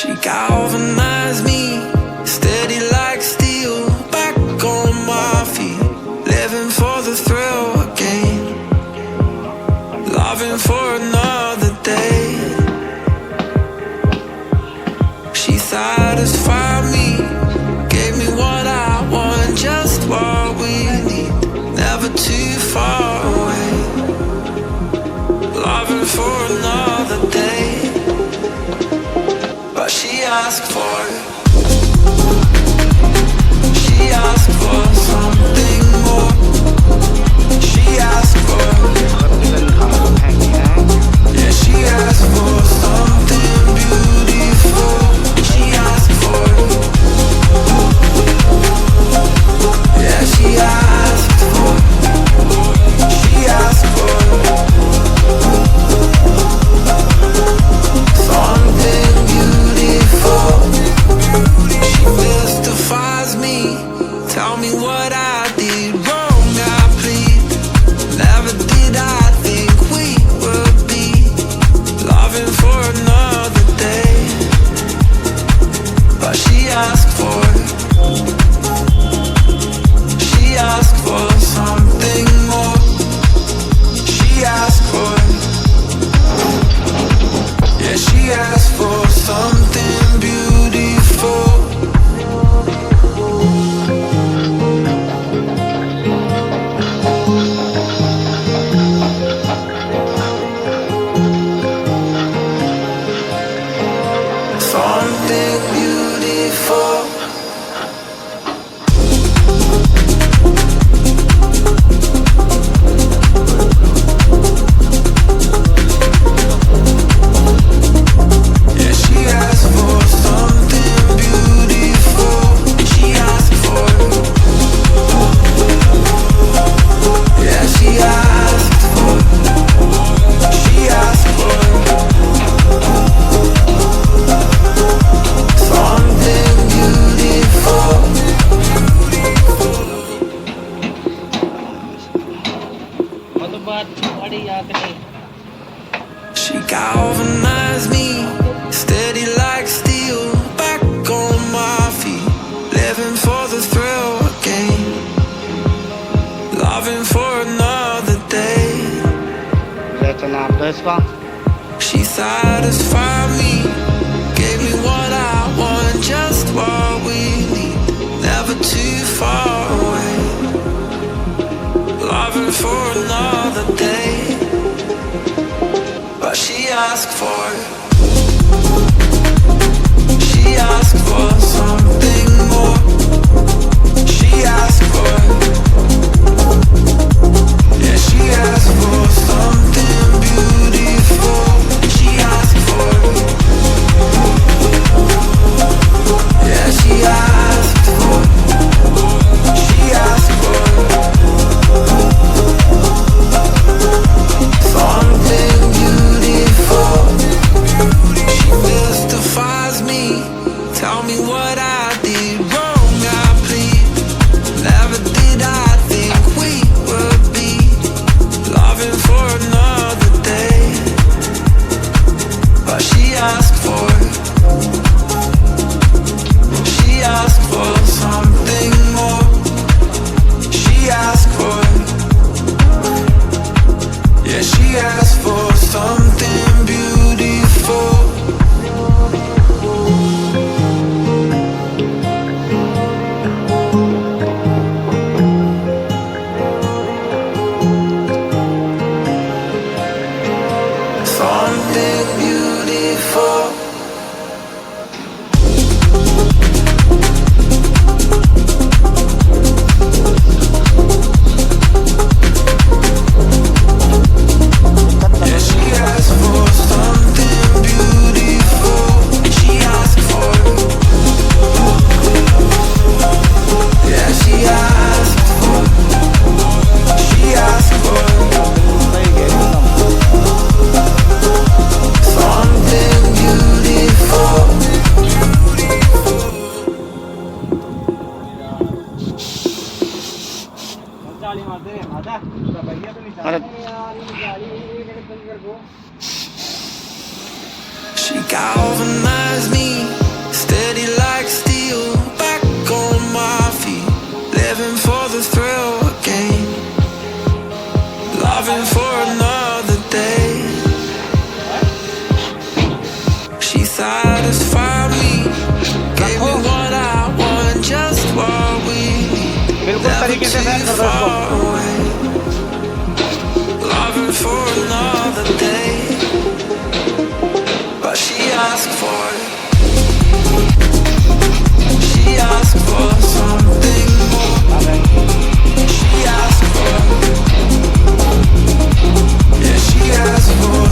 She galvanized me, steady like steel, back on my feet, living for the thrill again, loving for another day. She satisfied me, gave me what I want, just what we need, never too far away, loving for another day. But she asked for it. She asked for something more. She asked for it. Yeah, she asked for something beautiful. She asked for it. Yeah, she asked for it. She asked for it. Something beautiful. She mystifies me. Tell me what I did wrong, I plead. Never did I think we would be loving for another day. But she asked for it. She asked for something more. She asked for it. Yeah, she asked for something beautiful. Something beautiful. Yeah, she asked for something beautiful. She asked for it. Yeah, she asked for it. She asked for it. Something beautiful. She galvanized me, steady like steel, back on my feet, living for the thrill again, loving for another day. She satisfied me, gave me what I want, just what we need, never too far away, loving for another day. But she asked for it. She asked for something more. She asked for it. Yeah, she asked for something beautiful. She asked for it. Yeah, she asked for it. She asked for it. Something beautiful. She mystifies me. Tell me what I did wrong, I plead. Never did I think we would be loving for another day. But she asked for it. She asked for something more. She asked for it. Yeah, she asked for something beautiful. Something beautiful. Yeah, she asked for something beautiful. She asked for it. Yeah, she asked for it. She asked for it. Something beautiful. She galvanized me, satisfy me. Give me what I want, just what we need. बिल्कुल Never तरीके से set too कर दो इसको। far away. Loving for another day, but she asked for it. She asked for something more. She asked for, yeah, she asked for